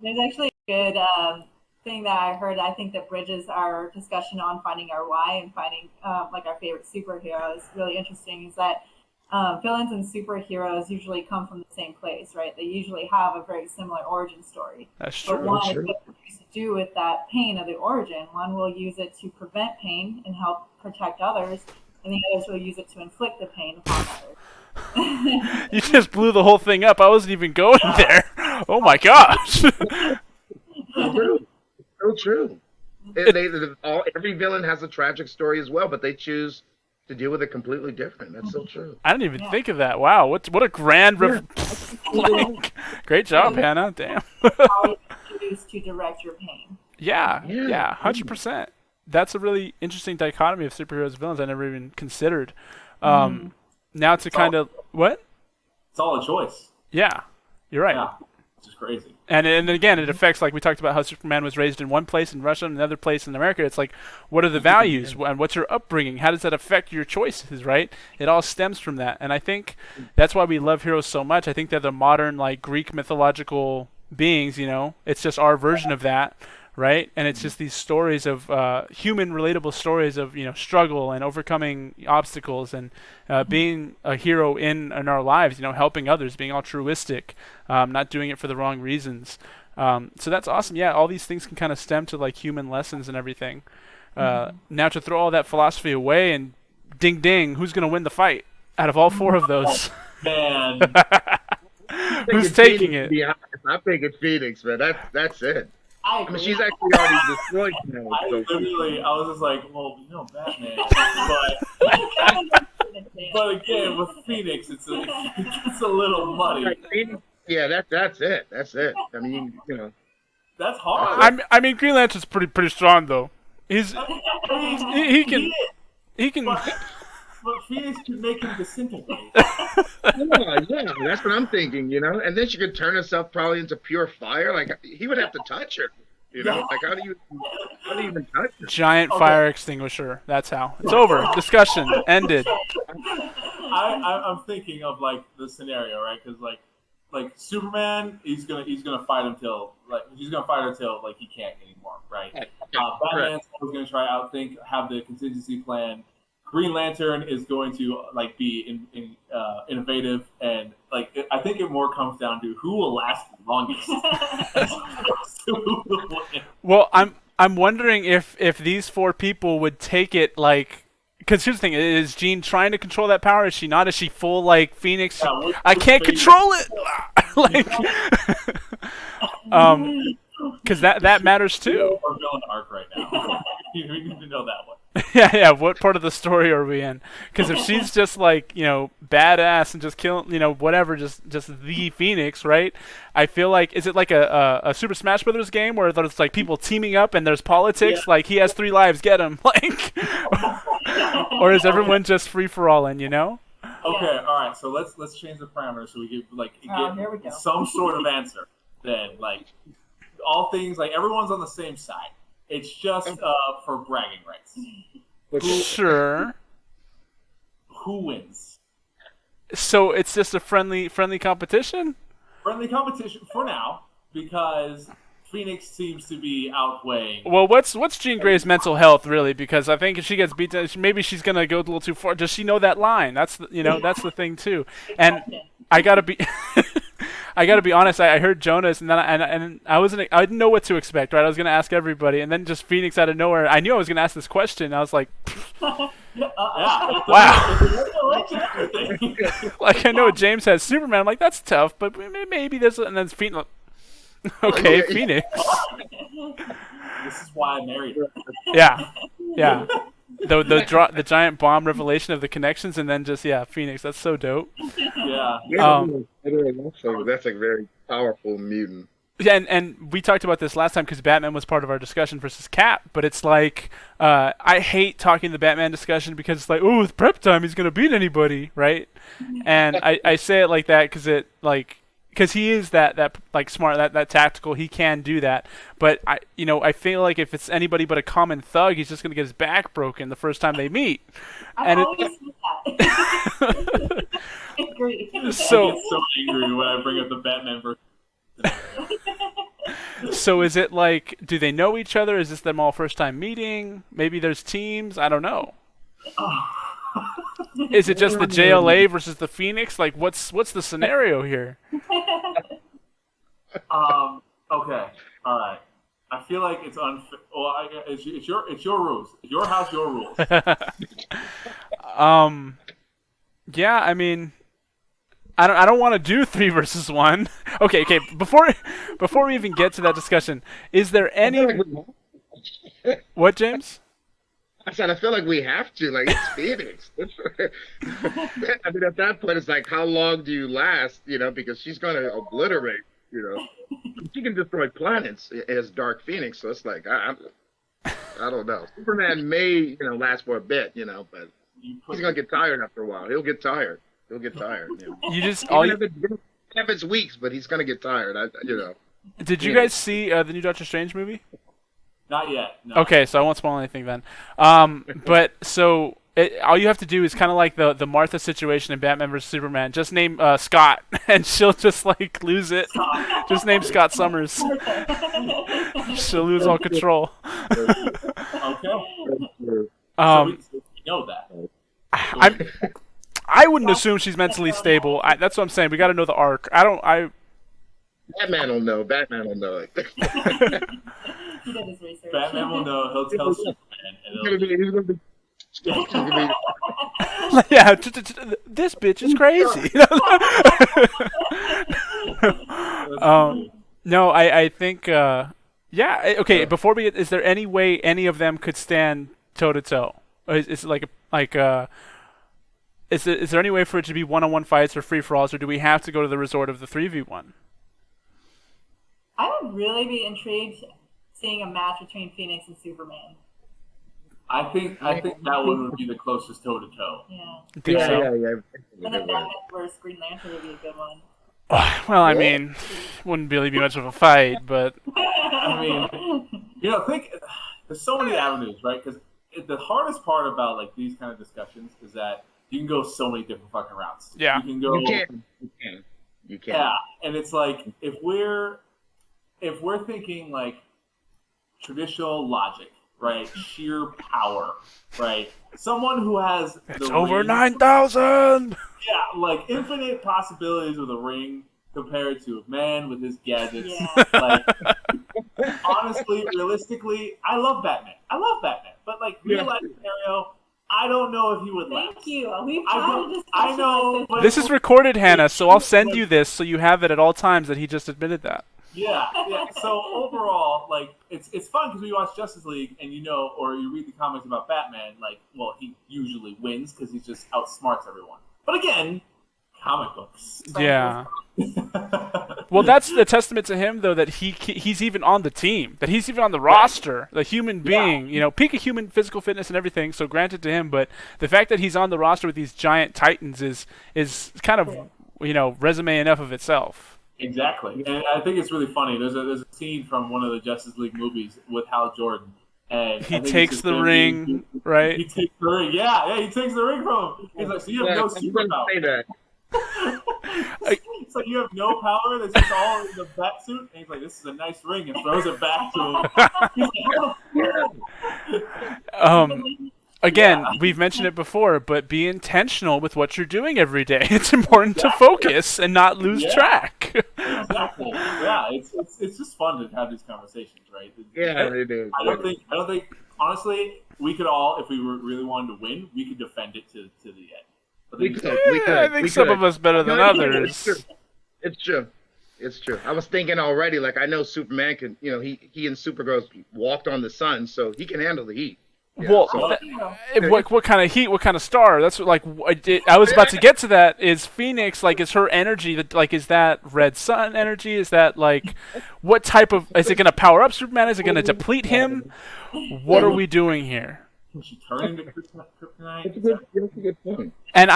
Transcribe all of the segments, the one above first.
There's actually a good thing that I heard. I think that bridges our discussion on finding our why and finding like our favorite superheroes really interesting. Is that villains and superheroes usually come from the same place, right? They usually have a very similar origin story. That's But true. one is what to do with that pain of the origin. One will use it to prevent pain and help protect others, and the others will use it to inflict the pain upon others. You just blew the whole thing up. I wasn't even going there. Oh my gosh. So true. So true. Every villain has a tragic story as well, but they choose to deal with it completely different. That's so true. I didn't even Yeah. think of that. Wow, what a grand Yeah. like, great job, So Hannah. Damn. how you choose to direct your pain. Yeah, Yeah. yeah, 100%. That's a really interesting dichotomy of superheroes and villains I never even considered. Um, now to It's all, kind of what? it's all a choice. Yeah, you're right. Yeah, it's just crazy. And again, it affects, like we talked about how Superman was raised in one place in Russia and another place in America. It's like, what are the values and what's your upbringing? How does that affect your choices, right? It all stems from that. And I think that's why we love heroes so much. I think they're the modern, like, Greek mythological beings, you know? It's just our version of that, right? And it's just these stories of human relatable stories of, you know, struggle and overcoming obstacles and being a hero in our lives, you know, helping others, being altruistic, not doing it for the wrong reasons. So that's awesome. Yeah, all these things can kind of stem to like human lessons and everything. Now to throw all that philosophy away and ding ding, who's going to win the fight out of all four of those? Man, Who's taking it? I'm thinking Phoenix, man. That's it. I I mean, agree. she's actually already destroyed now. I was just like, well, you know, Batman. But again, with Phoenix, it's a little muddy. Yeah, that's it. That's it. I mean, you know, That's hard. I mean, Green Lantern's pretty strong though. He's he can he can. But Phoenix can make him disintegrate. yeah, that's what I'm thinking. You know, and then she could turn herself probably into pure fire. Like he would have to touch her. You know, like how do you even touch her? Giant fire extinguisher. That's how. It's over. Discussion ended. I'm thinking of like the scenario, right? Because like Superman, he's gonna fight until like he can't anymore, right? Batman's always gonna try to have the contingency plan. Green Lantern is going to like be innovative, and like I think it more comes down to who will last the longest. Who will win. Well, I'm wondering if these four people would take it like. Because here's the thing: is Jean trying to control that power? Is she not? Is she full like Phoenix? Yeah, I can't control it. Like, because that matters too. Our villain arc right now. We need to know that one. Yeah. What part of the story are we in? Because if she's just like, you know, badass and just killing, you know, whatever, just the Phoenix, right? I feel like, is it like a Super Smash Brothers game where there's like people teaming up and there's politics? Yeah. Like he has 3 lives, get him. Like, or is everyone just free for all in? You know? Okay, all right. So let's change the parameters so we get Here we go. some sort of answer. Then like all things like everyone's on the same side. It's just for bragging rights. Sure. Who wins? So it's just a friendly competition. Friendly competition for now because Phoenix seems to be outweighing. Well, what's Jean Grey's mental health really? Because I think if she gets beat, maybe she's gonna go a little too far. Does she know that line? That's that's the thing too. And I gotta be, I gotta be honest. I heard Jonas, and then I didn't know what to expect. Right, I was gonna ask everybody, and then just Phoenix out of nowhere. I knew I was gonna ask this question. I was like, Yeah. wow. It's Like I know James has Superman. I'm like that's tough, but maybe there's and then Phoenix. Okay, Phoenix. This is why I married her. Yeah. The giant bomb revelation of the connections, and then just Phoenix. That's so dope. Yeah. That's a very powerful mutant. Yeah, and we talked about this last time because Batman was part of our discussion versus Cap. But it's like I hate talking the Batman discussion because it's like, oh, it's prep time. He's gonna beat anybody, right? And I say it like that because because he is that like smart, that tactical. He can do that. But I feel like if it's anybody but a common thug, he's just gonna get his back broken the first time they meet. I always do that. I agree. I So get so angry when I bring up the Batman versus So is it like, do they know each other? Is this them all first time meeting? Maybe there's teams. I don't know. Is it just the JLA versus the Pheonix? Like, what's the scenario here? Okay. All right. I feel like it's unfair. Well, it's your rules. Your house, your rules. Yeah, I mean, I don't want to do 3 versus 1. Okay. Before we even get to that discussion, is there any what, James? I said I feel like we have to. Like, it's Phoenix. I mean, at that point, it's like, how long do you last? You know, because she's gonna obliterate. You know, she can destroy planets as Dark Phoenix. So it's like I don't know. Superman may last for a bit, but he's gonna get tired after a while. He'll get tired. You know? You just have his weeks, but he's gonna get tired. Did you guys see the new Doctor Strange movie? Not yet. No. Okay, so I won't spoil anything then. But so all you have to do is kind of like the Martha situation in Batman vs Superman. Just name Scott, and she'll just like lose it. Just name Scott Summers. She'll lose all control. Okay. Um, so we know that. I wouldn't assume she's mentally stable. That's what I'm saying. We got to know the arc. Batman will know. Batman will know it. He did his research. Batman will know. He'll tell Superman. He's gonna be Yeah, this bitch is crazy. No, I think yeah. Okay, before we get, is there any way any of them could stand toe to toe? Is it is there any way for it to be one-on-one fights or free for alls, or do we have to go to the resort of the 3v1? I would really be intrigued seeing a match between Phoenix and Superman. I think that one would be the closest toe to toe. Yeah. Yeah. And then Batman vs Green Lantern would be a good one. Well, I mean, wouldn't really be much of a fight, but I mean, there's so many avenues, right? Because the hardest part about like these kind of discussions is that you can go so many different fucking routes. Yeah. You can go. You can. Yeah, and it's like if we're thinking like traditional logic, right? Sheer power, right? Someone who has it's over 9,000. Yeah, like infinite possibilities with a ring compared to a man with his gadgets. Yeah. Like, honestly, realistically, I love Batman, but like real life scenario, I don't know if he would last. Thank you. We've had a discussion. I know. Like This is recorded, Hannah, so I'll send you this so you have it at all times that he just admitted that. Yeah. So overall, like it's fun because we watch Justice League and or you read the comics about Batman. Like, well, he usually wins because he just outsmarts everyone. But again, comic books. Yeah. Well, that's the testament to him, though, that he's even on the team, that he's even on the roster, the human being, peak of human physical fitness and everything. So granted to him, but the fact that he's on the roster with these giant titans is kind of resume enough of itself. Exactly, and I think it's really funny. There's a scene from one of the Justice League movies with Hal Jordan, and he takes the ring, right? He takes the ring. Yeah, he takes the ring from him. He's like, so you have no superpower. It's like you have no power. That's just all in the bat suit. And he's like, this is a nice ring, and throws it back to him. He's like, Again, we've mentioned it before, but be intentional with what you're doing every day. It's important to focus and not lose track. Exactly. Yeah, it's just fun to have these conversations, right? Yeah, it is. I don't think honestly we could all, if we really wanted to win, we could defend it to the end. We could. I think some of us better than others. It's true. I was thinking already, like I know Superman can, he and Supergirl walked on the sun, so he can handle the heat. Yeah, well, what kind of heat? What kind of star? That's what, I was about to get to that. Is Phoenix is her energy? Is that red sun energy? Is that what type of? Is it going to power up Superman? Is it going to deplete him? What are we doing here? Can she turn into kryptonite? That's a good point. And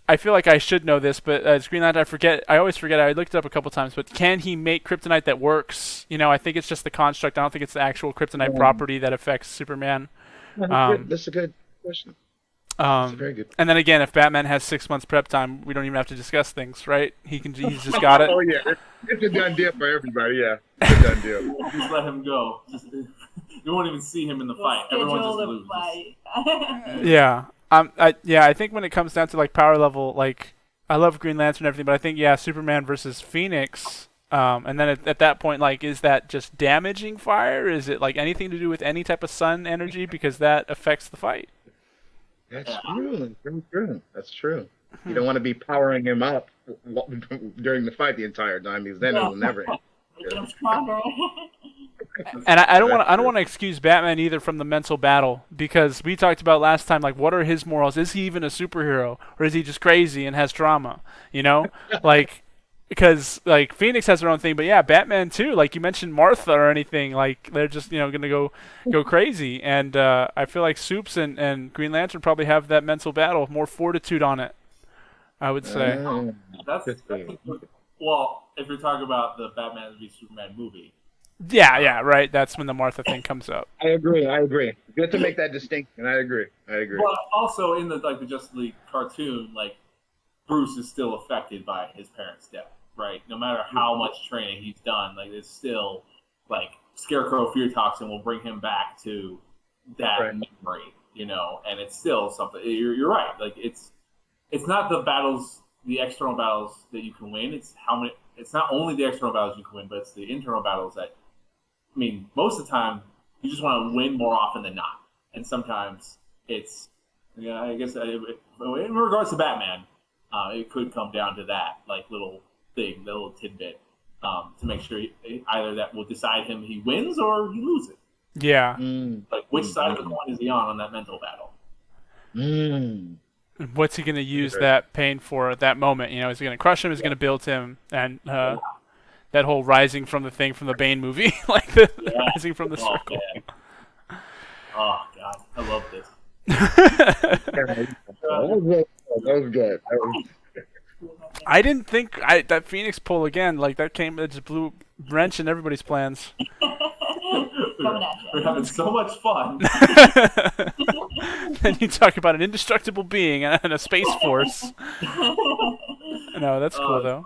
I feel like I should know this, but as Green Lantern, I always forget. I looked it up a couple times, but can he make kryptonite that works? I think it's just the construct. I don't think it's the actual kryptonite property that affects Superman. That's a good question. That's a very good. And then again, if Batman has 6 months prep time, we don't even have to discuss things, right? He's just got it. Oh yeah, it's a done deal for everybody. Yeah, it's a done deal. Just let him go. You won't even see him in the fight. Everyone just loses. Yeah. I think when it comes down to like power level, like I love Green Lantern and everything, but I think Superman versus Phoenix. And then at that point, like, is that just damaging fire? Is it like anything to do with any type of sun energy? Because that affects the fight. That's true. Very true. That's true. You don't want to be powering him up during the fight the entire time, because then it will never end. Make him stronger. And I don't want to excuse Batman either from the mental battle, because we talked about last time, like, what are his morals? Is he even a superhero, or is he just crazy and has trauma? You know, like, because like Phoenix has her own thing, but Batman too. Like you mentioned Martha or anything, like they're just gonna go crazy. And I feel like Supes and Green Lantern probably have that mental battle, more fortitude on it, I would say. That's well, if you're talking about the Batman v Superman movie. Yeah, right. That's when the Martha thing comes up. I agree. Good to make that distinction. I agree. But also in the Justice League cartoon, like Bruce is still affected by his parents' death, right? No matter how much training he's done, like it's still like Scarecrow fear toxin will bring him back to that memory, and it's still something. You're right. Like it's not the external battles that you can win. It's how many. It's not only the external battles you can win, but it's the internal battles that. I mean, most of the time you just want to win more often than not, and sometimes it's. I guess in regards to Batman. It could come down to that, like little tidbit, to make sure either that will decide he wins or he loses. Yeah. Like which side of the coin is he on that mental battle? What's he going to use that pain for at that moment? Is he going to crush him? Is he going to build him? And that whole rising from the thing from the Bane movie, like the rising from the circle. Yeah. Oh God, I love this. That was good. I didn't think that Phoenix pull again, like that just blew wrench in everybody's plans. We're having so much fun. Then you talk about an indestructible being and a space force. No, that's cool though.